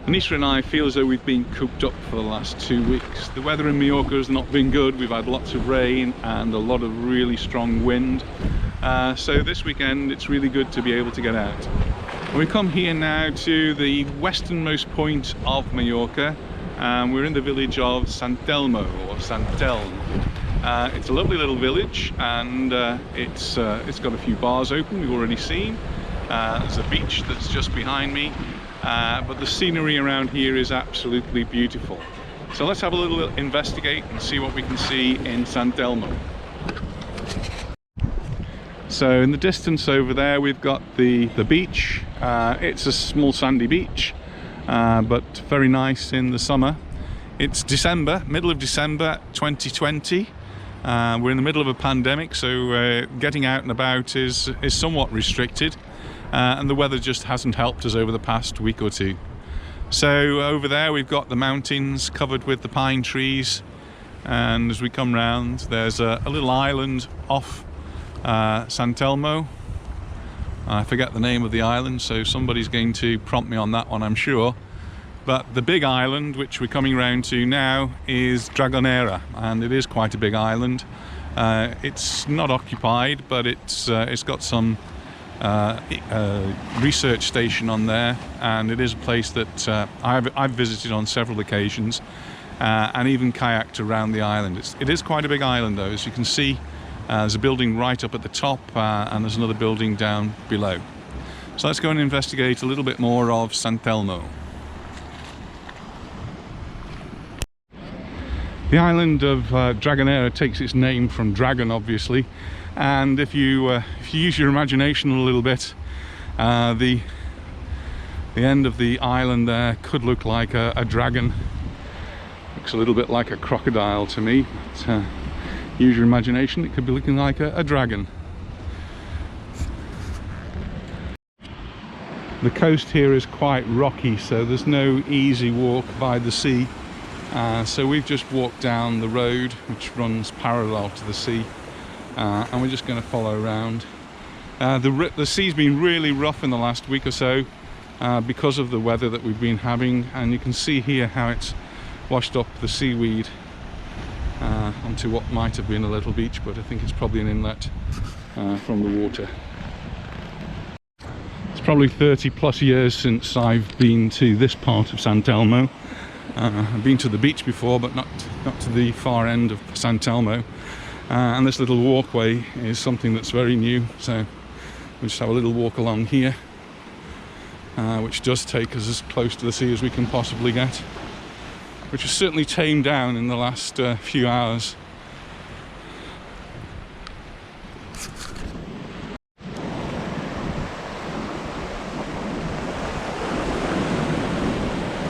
Anisha and I feel as though we've been cooped up for the last 2 weeks. The weather in Mallorca has not been good. We've had lots of rain and a lot of really strong wind. So this weekend it's really good to be able to get out. We come here now to the westernmost point of Mallorca. We're in the village of Sant Telmo, or Sant Telm. It's a lovely little village, and it's got a few bars open, we've already seen. There's a beach that's just behind me, but the scenery around here is absolutely beautiful. So let's have a little investigate and see what we can see in Sant Telmo. So in the distance over there we've got the beach. It's a small sandy beach, but very nice in the summer. It's December, middle of December 2020. We're in the middle of a pandemic, so getting out and about is somewhat restricted, and the weather just hasn't helped us over the past week or two. So over there we've got the mountains covered with the pine trees, and as we come round there's a little island off Sant Telmo. I forget the name of the island, so somebody's going to prompt me on that one, I'm sure. But the big island which we're coming round to now is Dragonera, and it is quite a big island. It's not occupied, but it's got some research station on there, and it is a place that I've visited on several occasions, and even kayaked around the island. It is quite a big island though, as you can see. There's a building right up at the top, and there's another building down below. So let's go and investigate a little bit more of Sant Telmo. The island of Dragonera takes its name from dragon, obviously, and if you use your imagination a little bit, the end of the island there could look like a dragon. Looks a little bit like a crocodile to me. But, use your imagination, it could be looking like a dragon. The coast here is quite rocky, so there's no easy walk by the sea. So we've just walked down the road which runs parallel to the sea, and we're just going to follow around. The sea's been really rough in the last week or so because of the weather that we've been having, and you can see here how it's washed up the seaweed onto what might have been a little beach, but I think it's probably an inlet from the water. It's probably 30 plus years since I've been to this part of Sant Telmo. I've been to the beach before, but not to the far end of Sant Telmo, and this little walkway is something that's very new, so we'll just have a little walk along here, which does take us as close to the sea as we can possibly get, which has certainly tamed down in the last few hours.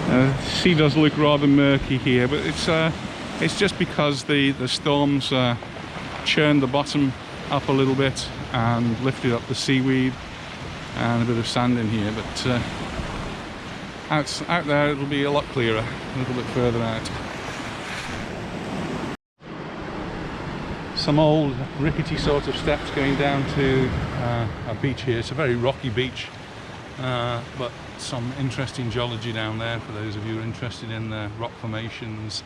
The sea does look rather murky here, but it's just because the storms churned the bottom up a little bit and lifted up the seaweed and a bit of sand in here, but out there it'll be a lot clearer, a little bit further out. Some old rickety sort of steps going down to a beach here. It's a very rocky beach, but some interesting geology down there for those of you who are interested in the rock formations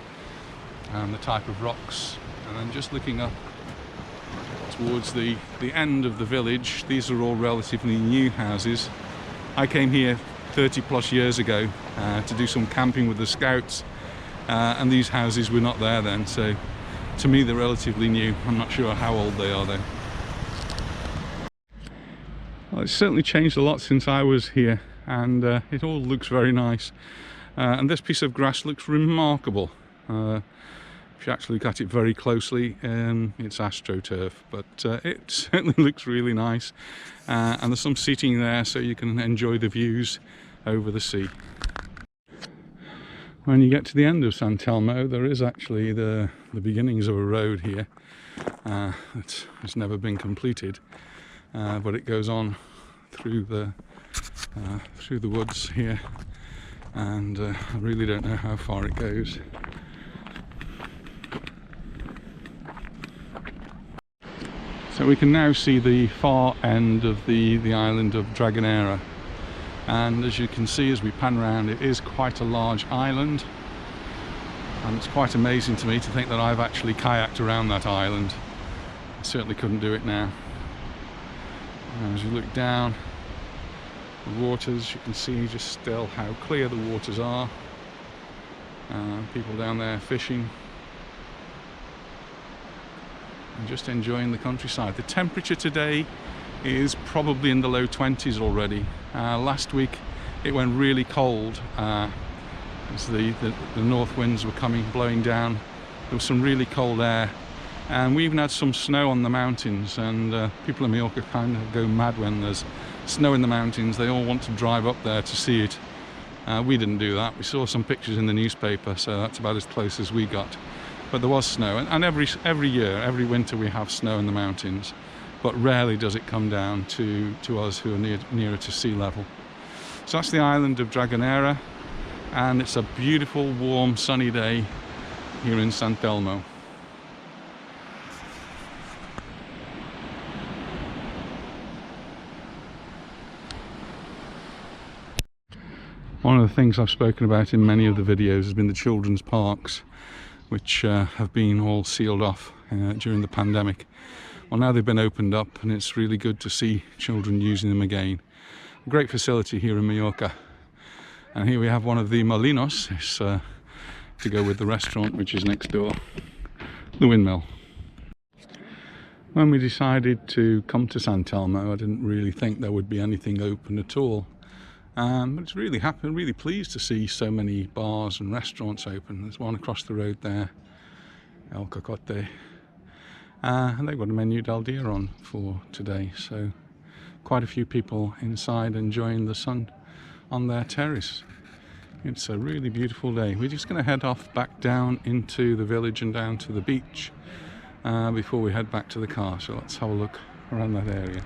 and the type of rocks. And then just looking up towards the end of the village, these are all relatively new houses. I came here 30 plus years ago to do some camping with the scouts, and these houses were not there then, so to me they're relatively new. I'm not sure how old they are though. Well, it's certainly changed a lot since I was here, and it all looks very nice, and this piece of grass looks remarkable. If you actually look at it very closely, it's astroturf, but it certainly looks really nice, and there's some seating there so you can enjoy the views over the sea. When you get to the end of Sant Telmo, there is actually the beginnings of a road here. It's never been completed, but it goes on through the woods here, and I really don't know how far it goes. So we can now see the far end of the island of Dragonera, And as you can see as we pan around, it is quite a large island, and it's quite amazing to me to think that I've actually kayaked around that island. I certainly couldn't do it now. And as you look down the waters, you can see just still how clear the waters are. People down there fishing and just enjoying the countryside. The temperature today is probably in the low 20s already. Last week it went really cold as the north winds were blowing down. There was some really cold air, and we even had some snow on the mountains, and people in Mallorca kind of go mad when there's snow in the mountains. They all want to drive up there to see it. We didn't do that. We saw some pictures in the newspaper, so that's about as close as we got. But there was snow, and every year, every winter, we have snow in the mountains, but rarely does it come down to us who are nearer to sea level. So that's the island of Dragonera, and it's a beautiful, warm, sunny day here in San Telmo. One of the things I've spoken about in many of the videos has been the children's parks, which have been all sealed off during the pandemic. Well, now they've been opened up, and it's really good to see children using them again. A great facility here in Mallorca. And here we have one of the molinos. It's to go with the restaurant, which is next door, the windmill. When we decided to come to San Telmo, I didn't really think there would be anything open at all. But it's really pleased to see so many bars and restaurants open. There's one across the road there, El Cocote, and they've got a menu del dia on for today, so quite a few people inside enjoying the sun on their terrace. It's a really beautiful day. We're just going to head off back down into the village and down to the beach before we head back to the car, so let's have a look around that area.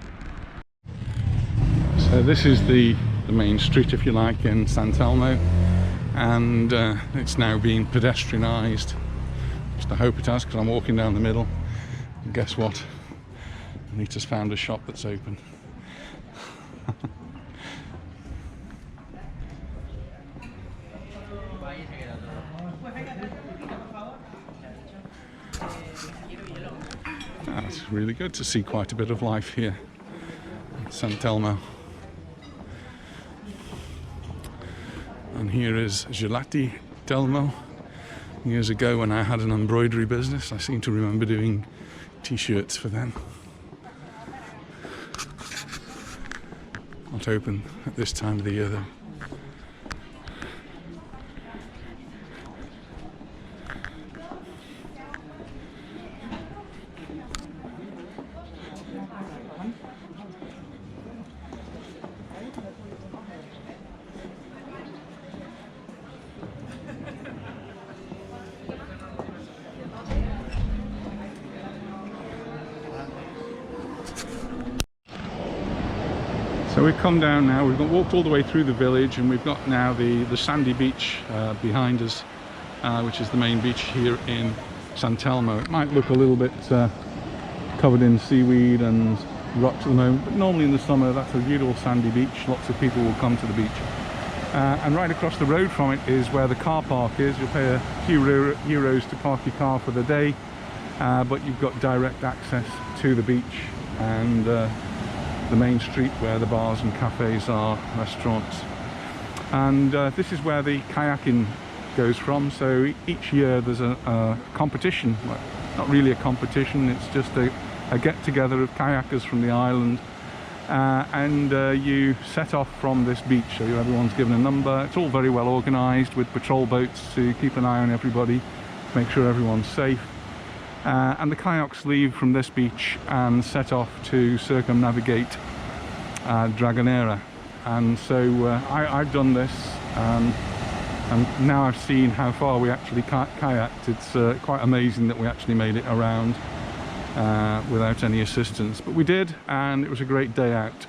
So this is the main street, if you like, in San Telmo, and it's now being pedestrianised. Just I hope it has, because I'm walking down the middle, and guess what? Anita's found a shop that's open. It's really good to see quite a bit of life here in San Telmo. And here is Gelati Telmo. Years ago, when I had an embroidery business, I seem to remember doing t-shirts for them. Not open at this time of the year though. So we've come down now, we've walked all the way through the village, and we've got now the sandy beach behind us, which is the main beach here in San Telmo. It might look a little bit covered in seaweed and rocks at the moment, but normally in the summer that's a beautiful sandy beach. Lots of people will come to the beach. And right across the road from it is where the car park is. You'll pay a few euros to park your car for the day, but you've got direct access to the beach and the main street where the bars and cafes are, restaurants. And this is where the kayaking goes from. So each year there's a competition. Well, not really a competition, it's just a get-together of kayakers from the island, and you set off from this beach. So everyone's given a number. It's all very well organised with patrol boats to keep an eye on everybody, make sure everyone's safe. And the kayaks leave from this beach and set off to circumnavigate Dragonera. And so I've done this, and now I've seen how far we actually kayaked. It's quite amazing that we actually made it around without any assistance, but we did, and it was a great day out.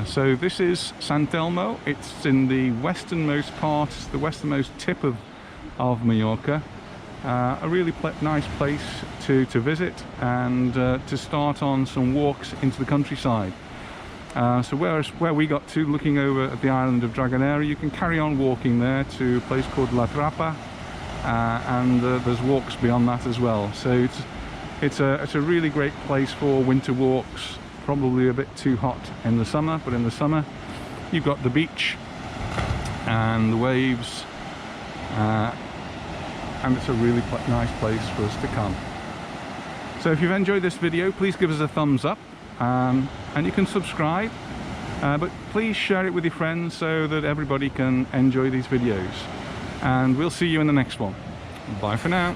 So this is San Telmo. It's in the westernmost part, the westernmost tip of Mallorca. A really nice place to visit and to start on some walks into the countryside. So where we got to, looking over at the island of Dragonera, you can carry on walking there to a place called La Trapa, and there's walks beyond that as well. So it's a really great place for winter walks. Probably a bit too hot in the summer, but in the summer you've got the beach and the waves, and it's a really nice place for us to come. So if you've enjoyed this video, please give us a thumbs up, and you can subscribe, but please share it with your friends so that everybody can enjoy these videos, and we'll see you in the next one. Bye for now.